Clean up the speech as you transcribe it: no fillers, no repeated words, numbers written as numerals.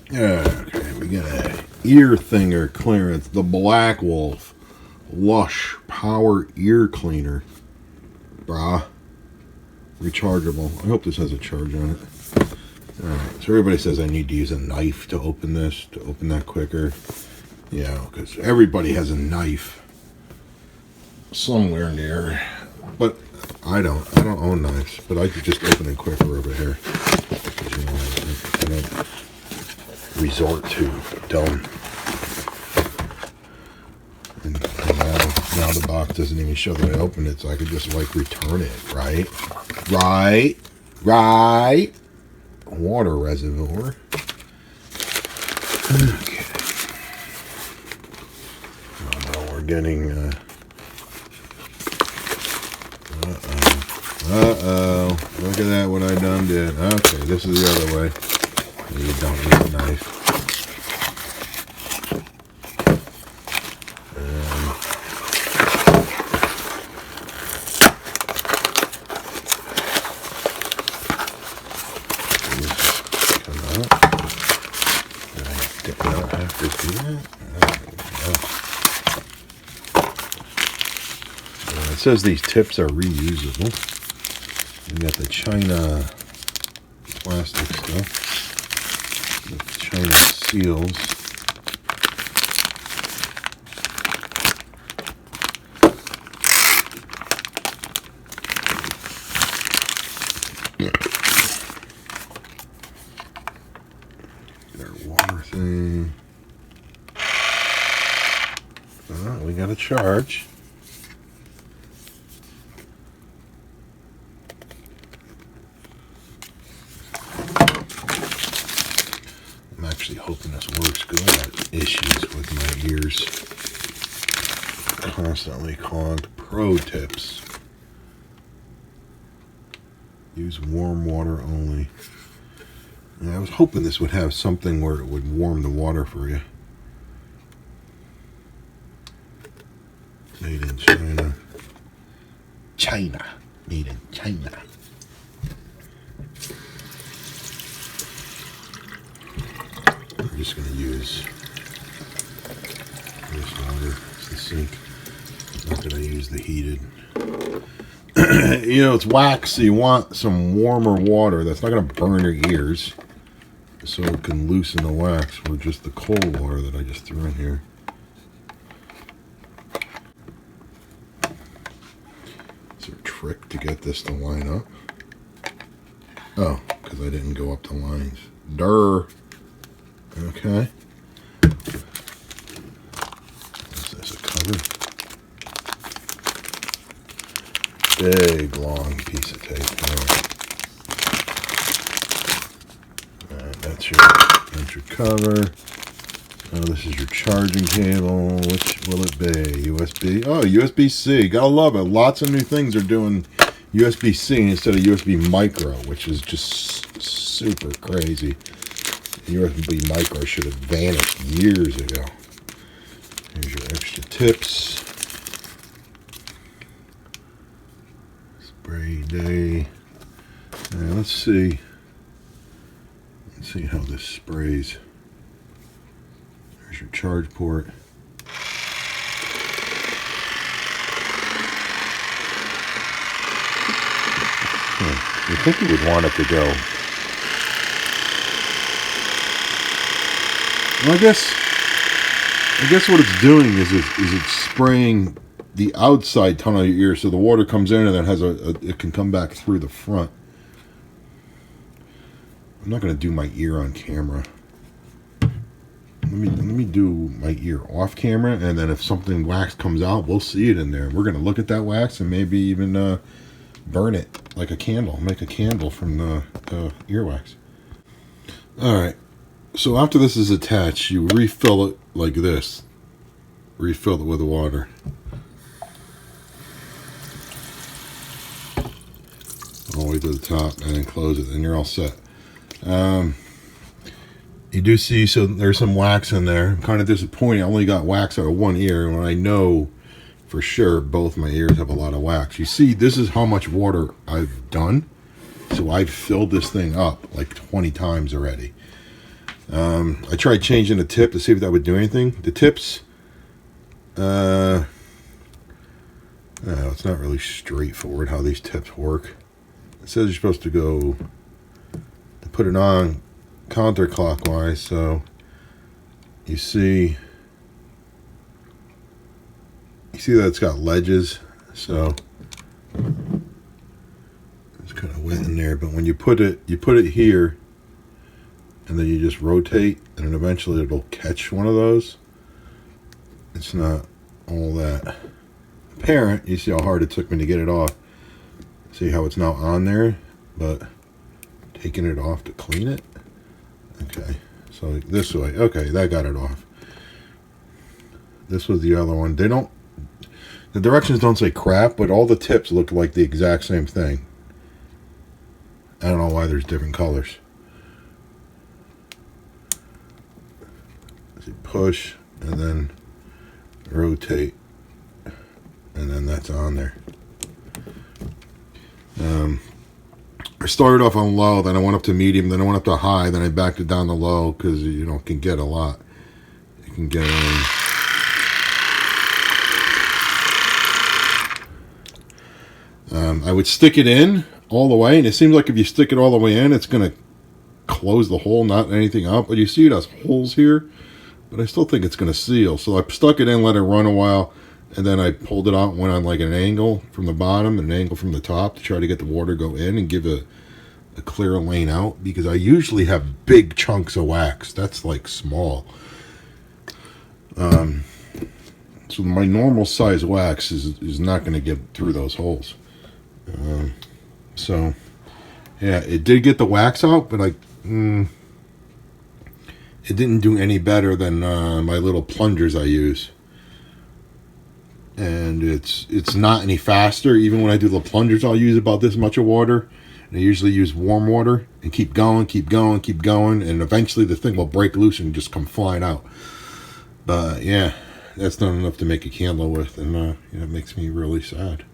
Okay, we got a ear thinger clearance. The Blackwolf Lush Power Ear Cleaner. Brah. Rechargeable. I hope this has a charge on it. Alright, so everybody says I need to use a knife to open this, to open that quicker. Yeah, because everybody has a knife somewhere near. But I don't own knives, but I could just open it quicker over here. You know, I don't resort to dumb. And now the box doesn't even show that I opened it, so I could just like return it, right? Right. Water reservoir. Okay. Oh no, we're getting uh-oh. Look at that, what I done did. Okay, this is the other way. You don't need a knife. Come out. I did not have to do that. It says these tips are reusable. You got the China plastic stuff, the China seals. Our water thing. We got a charge. I'm actually hoping this works because I got issues with my ears. Constantly clogged. Pro tips. Use warm water only. And I was hoping this would have something where it would warm the water for you. Made in China. China. Made in China. I'm just going to use this water. It's the sink. Not that I use the heated. You know, it's wax, so you want some warmer water that's not going to burn your ears. So it can loosen the wax with just the cold water that I just threw in here. Is there a trick to get this to line up? Oh, because I didn't go up the lines. Durr. Okay. Is this a cover? Big long piece of tape. Alright, that's your cover. Oh, this is your charging cable. Which will it be? USB? Oh, USB-C. Gotta love it. Lots of new things are doing USB-C instead of USB micro, which is just super crazy. USB micro should have vanished years ago. Here's your extra tips. Spray day. Now let's see. Let's see how this sprays. There's your charge port. You think you would want it to go. Well, I guess what it's doing is it's spraying the outside tunnel of your ear, so the water comes in and then it can come back through the front. I'm not going to do my ear on camera. Let me do my ear off camera, and then if something wax comes out, we'll see it in there. We're going to look at that wax and maybe even burn it like a candle. Make a candle from the earwax. Alright, so after this is attached, you refill it like this. Refill it with water. All the way to the top, and then close it, and you're all set. You do see, so there's some wax in there. I'm kind of disappointed. I only got wax out of one ear, when I know for sure both my ears have a lot of wax. You see, this is how much water I've done. So I've filled this thing up like 20 times already. I tried changing the tip to see if that would do anything. The tips, no, it's not really straightforward how these tips work. It says you're supposed to go to put it on counterclockwise, so you see that it's got ledges, so it's kind of wet in there. But when you put it here, and then you just rotate, and then eventually it'll catch one of those. It's not all that apparent. You see how hard it took me to get it off. See how it's now on there, but taking it off to clean it. Okay, so this way. Okay, that got it off. This was the other one. The directions don't say crap, but all the tips look like the exact same thing. I don't know why there's different colors. So push and then rotate, and then that's on there. I started off on low, then I went up to medium, then I went up to high, then I backed it down to low because it can get a lot. It can get I would stick it in all the way, and it seems like if you stick it all the way in, it's going to close the hole, not anything up. But you see it has holes here, but I still think it's going to seal. So I stuck it in, let it run a while, and then I pulled it out and went on like an angle from the bottom and an angle from the top to try to get the water go in and give a clear lane out, because I usually have big chunks of wax. That's like small. So my normal size wax is not going to get through those holes. So yeah, it did get the wax out, but it didn't do any better than my little plungers I use. And it's not any faster. Even when I do the plungers, I'll use about this much of water. And I usually use warm water and keep going, and eventually the thing will break loose and just come flying out. But yeah, that's not enough to make a candle with, and it makes me really sad.